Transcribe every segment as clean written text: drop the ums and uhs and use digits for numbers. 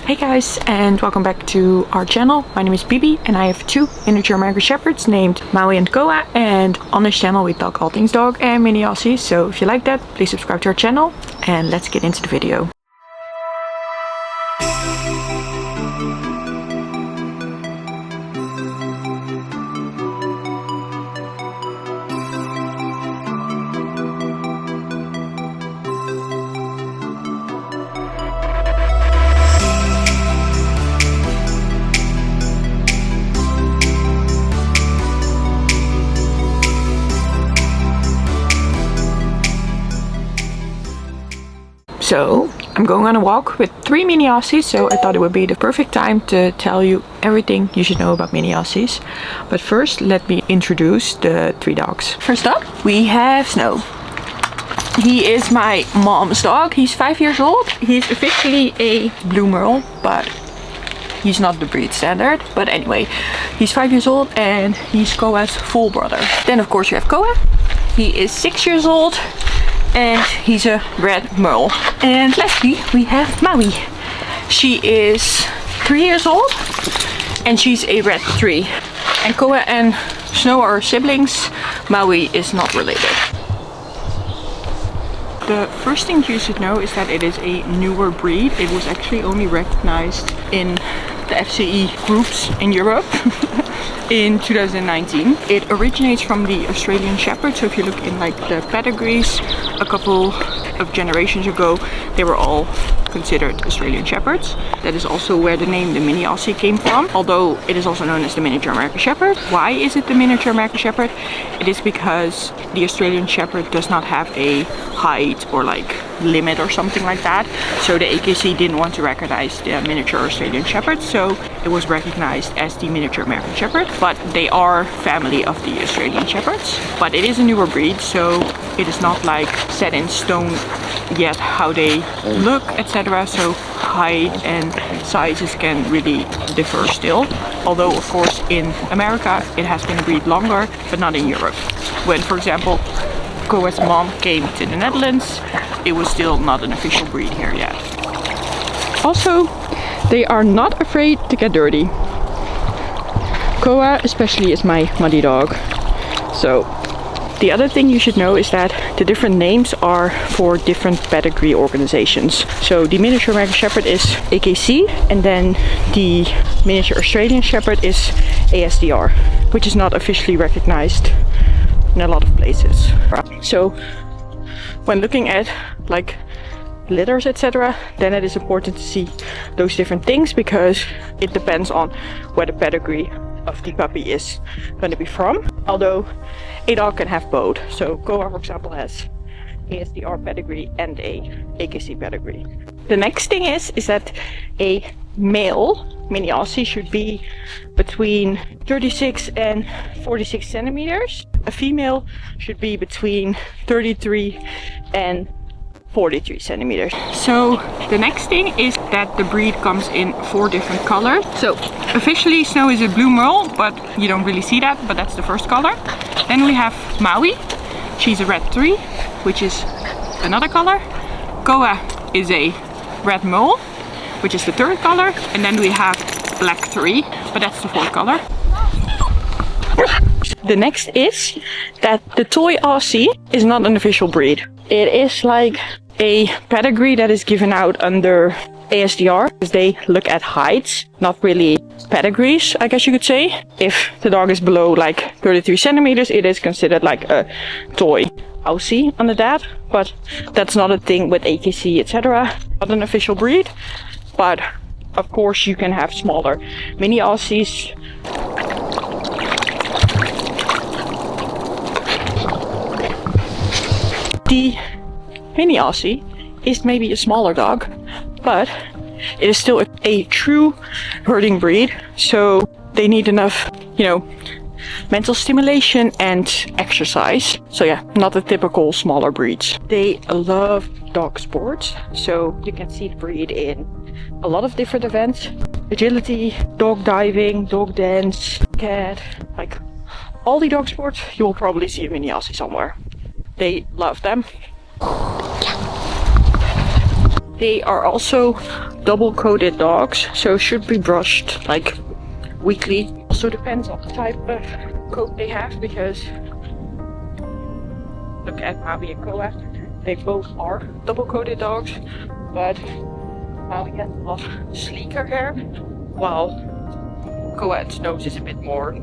Hey guys, and welcome back to our channel. My name is Bibi and I have two miniature American Shepherds named Maui and Koa, and on this channel we talk all things dog and mini Aussies. So if you like that, please subscribe to our channel and let's get into the video. So I'm going on a walk with three Mini Aussies, so I thought it would be the perfect time to tell you everything you should know about Mini Aussies. But first, let me introduce the three dogs. First up, we have Snow. He is my mom's dog. He's 5 years old. He's officially a blue merle, but he's not the breed standard. But anyway, he's 5 years old and he's Koa's full brother. Then of course you have Koa. He is 6 years old. And he's a red merle. And lastly, we have Maui. She is 3 years old and she's a red 3. And Koa and Snow are siblings. Maui is not related. The first thing you should know is that it is a newer breed. It was actually only recognized in the FCE groups in Europe in 2019. It originates from the Australian Shepherd. So if you look in like the pedigrees a couple of generations ago, they were all considered Australian Shepherds. That is also where the name the Mini Aussie came from, although it is also known as the miniature American Shepherd. Why is it the miniature American Shepherd? It is because the Australian Shepherd does not have a height or like limit or something like that. So the AKC didn't want to recognize the miniature Australian Shepherd, so it was recognized as the miniature American Shepherd. But they are family of the Australian Shepherds. But it is a newer breed, so it is not like set in stone yet how they look, etc. So height and sizes can really differ still. Although of course in America it has been a breed longer, but not in Europe. When, for example, Koa's mom came to the Netherlands, it was still not an official breed here yet. Also, they are not afraid to get dirty. Koa especially is my muddy dog. So the other thing you should know is that the different names are for different pedigree organizations. So the miniature American Shepherd is AKC, and then the miniature Australian Shepherd is ASDR, which is not officially recognized in a lot of places. So when looking at like litters, etc., then it is important to see those different things, because it depends on where the pedigree of the puppy is going to be from. Although a dog can have both. So Koa, for example, has ASDR pedigree and a AKC pedigree. The next thing is that a male Mini Aussie should be between 36 and 46 centimeters. A female should be between 33 and 43 centimeters. So the next thing is that the breed comes in 4 different colors. So officially Snow is a blue merle, but you don't really see that, but that's the first color. Then we have Maui. She's a red 3, which is another color. Koa is a red merle, which is the third color. And then we have black 3, but that's the fourth color. The next is that the toy Aussie is not an official breed. It is like a pedigree that is given out under ASDR, because they look at heights, not really pedigrees, I guess you could say. If the dog is below like 33 centimeters, it is considered like a toy Aussie under that. But that's not a thing with AKC, etc. Not an official breed. But of course you can have smaller Mini Aussies. The Mini Aussie is maybe a smaller dog, but it is still a true herding breed. So they need enough, mental stimulation and exercise. So yeah, not the typical smaller breeds. They love dog sports. So you can see the breed in a lot of different events. Agility, dog diving, dog dance, cat, like all the dog sports, you will probably see a Mini Aussie somewhere. They love them. They are also double coated dogs, so should be brushed like weekly. Also depends on the type of coat they have, because look at Maui and Koa. They both are double coated dogs, but Maui has a lot sleeker hair, while Koa's nose is a bit more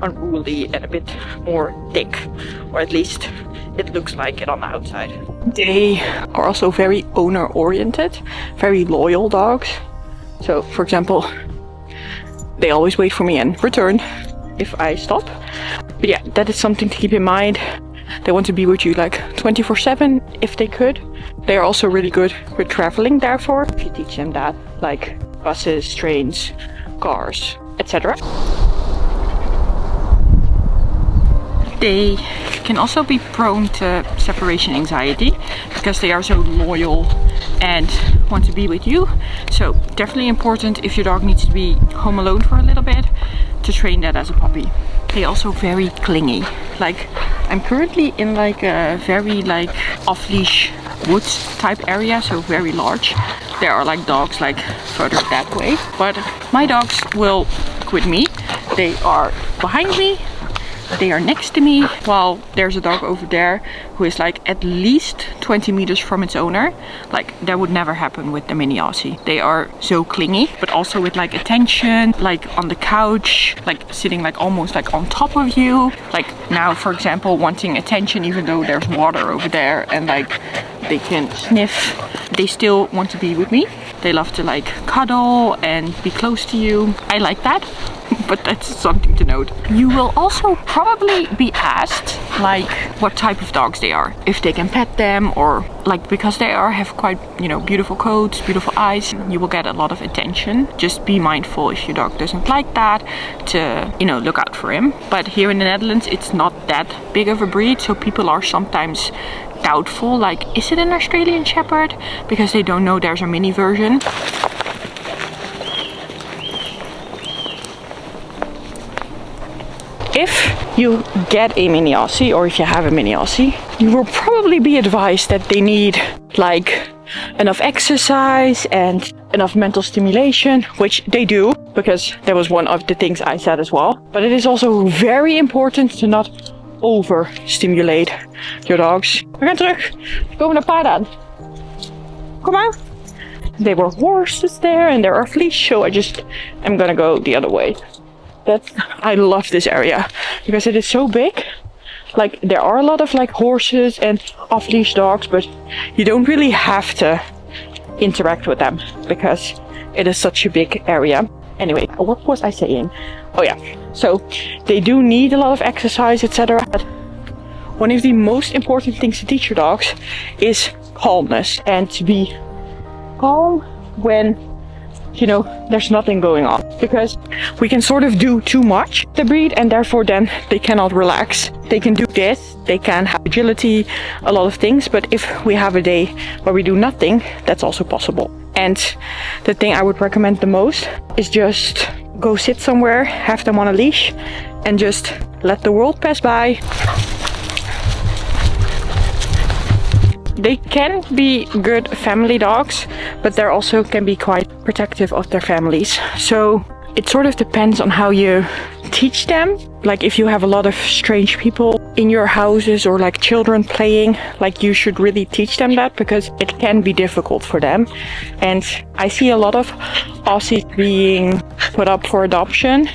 unruly and a bit more thick, or at least it looks like it on the outside. They are also very owner oriented, very loyal dogs. So for example, they always wait for me and return if I stop. But yeah, that is something to keep in mind. They want to be with you like 24/7 if they could. They are also really good with traveling, therefore, if you teach them that, like buses, trains, cars, etc. They can also be prone to separation anxiety because they are so loyal and want to be with you. So definitely important, if your dog needs to be home alone for a little bit, to train that as a puppy. They also very clingy. Like, I'm currently in like a very like off-leash woods type area, so very large. There are like dogs like further that way, but my dogs will with me. They are behind me, they are next to me, while there's a dog over there who is like at least 20 meters from its owner. Like, that would never happen with the Mini Aussie. They are so clingy, but also with like attention, like on the couch, like sitting like almost like on top of you. Like now, for example, wanting attention even though there's water over there and like they can sniff. They still want to be with me. They love to like cuddle and be close to you. I like that. But that's something to note. You will also probably be asked like what type of dogs they are, if they can pet them, or like, because they have quite, you know, beautiful coats, beautiful eyes, you will get a lot of attention. Just be mindful if your dog doesn't like that to, you know, look out for him. But here in the Netherlands it's not that big of a breed, so people are sometimes doubtful, like, is it an Australian Shepherd? Because they don't know there's a mini version. If you get a Mini Aussie, or if you have a Mini Aussie, you will probably be advised that they need like enough exercise and enough mental stimulation, which they do, because that was one of the things I said as well. But it is also very important to not overstimulate your dogs. We gaan terug. We komen naar paarden aan. Kom maar. There were horses there and there are leash, so I'm gonna go the other way. I love this area because it is so big. Like, there are a lot of like horses and off-leash dogs, but you don't really have to interact with them because it is such a big area. Anyway, what was I saying? Oh yeah, so they do need a lot of exercise, etc. But one of the most important things to teach your dogs is calmness, and to be calm when, you know, there's nothing going on, because we can sort of do too much the breed and therefore then they cannot relax. They can do this, they can have agility, a lot of things, but if we have a day where we do nothing, that's also possible. And the thing I would recommend the most is just go sit somewhere, have them on a leash, and just let the world pass by. They can be good family dogs, but they also can be quite protective of their families. So it sort of depends on how you teach them. Like, if you have a lot of strange people in your houses or like children playing, like, you should really teach them that, because it can be difficult for them. And I see a lot of Aussies being put up for adoption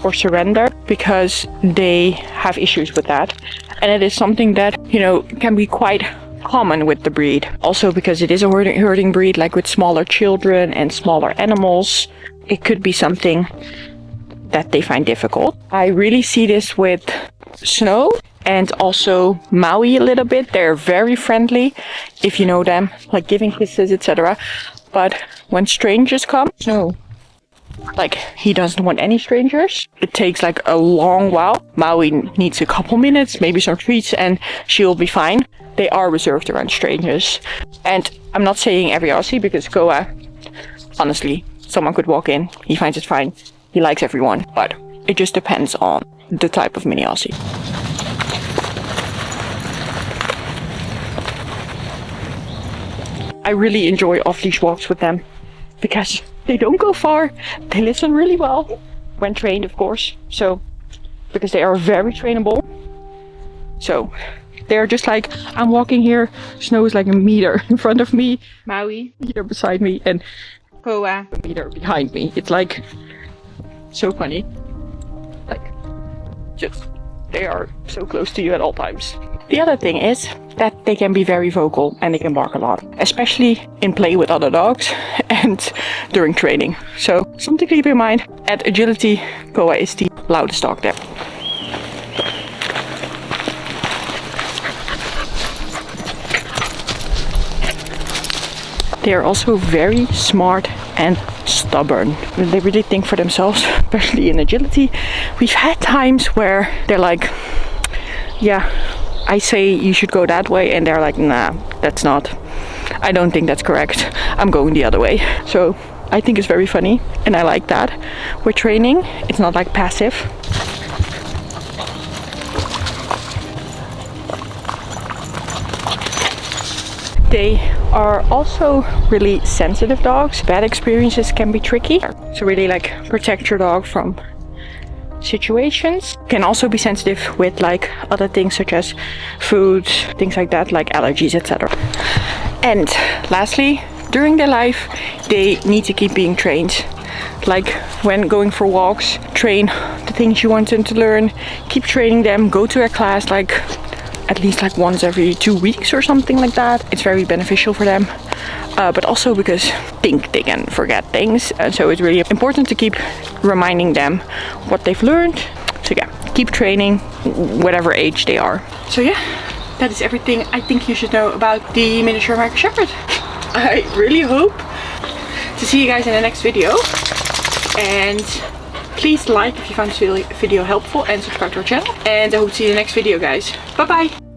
or surrender because they have issues with that. And it is something that, you know, can be quite common with the breed. Also because it is a herding breed, like with smaller children and smaller animals, it could be something that they find difficult. I really see this with Snow and also Maui a little bit. They're very friendly if you know them, like giving kisses, etc. But when strangers come, Snow, like, he doesn't want any strangers. It takes like a long while. Maui needs a couple minutes, maybe some treats, and she'll be fine. They are reserved around strangers. And I'm not saying every Aussie, because Koa, honestly, someone could walk in, he finds it fine, he likes everyone, but it just depends on the type of Mini Aussie. I really enjoy off-leash walks with them because they don't go far. They listen really well when trained, of course. So, because they are very trainable. So, they're just like, I'm walking here, Snow is like a meter in front of me, Maui, meter beside me, and Koa, a meter behind me. It's like, so funny. Like, just, they are so close to you at all times. The other thing is that they can be very vocal and they can bark a lot, especially in play with other dogs and during training. So something to keep in mind. At agility, Koa is the loudest dog there. They are also very smart and stubborn. They really think for themselves, especially in agility. We've had times where they're like, yeah, I say you should go that way, and they're like, nah, that's not. I don't think that's correct. I'm going the other way. So I think it's very funny, and I like that. With training, it's not like passive. They are also really sensitive dogs. Bad experiences can be tricky. So really like protect your dog from situations. Can also be sensitive with like other things such as food, things like that, like allergies, etc. And lastly, during their life, they need to keep being trained. Like when going for walks, train the things you want them to learn, keep training them, go to a class like at least like once every 2 weeks or something like that. It's very beneficial for them, but also because they can forget things, and so it's really important to keep reminding them what they've learned. So yeah, keep training whatever age they are. So yeah, that is everything I think you should know about the miniature American Shepherd. I really hope to see you guys in the next video, and please like if you found this video helpful and subscribe to our channel, and I hope to see you in the next video, guys. Bye bye.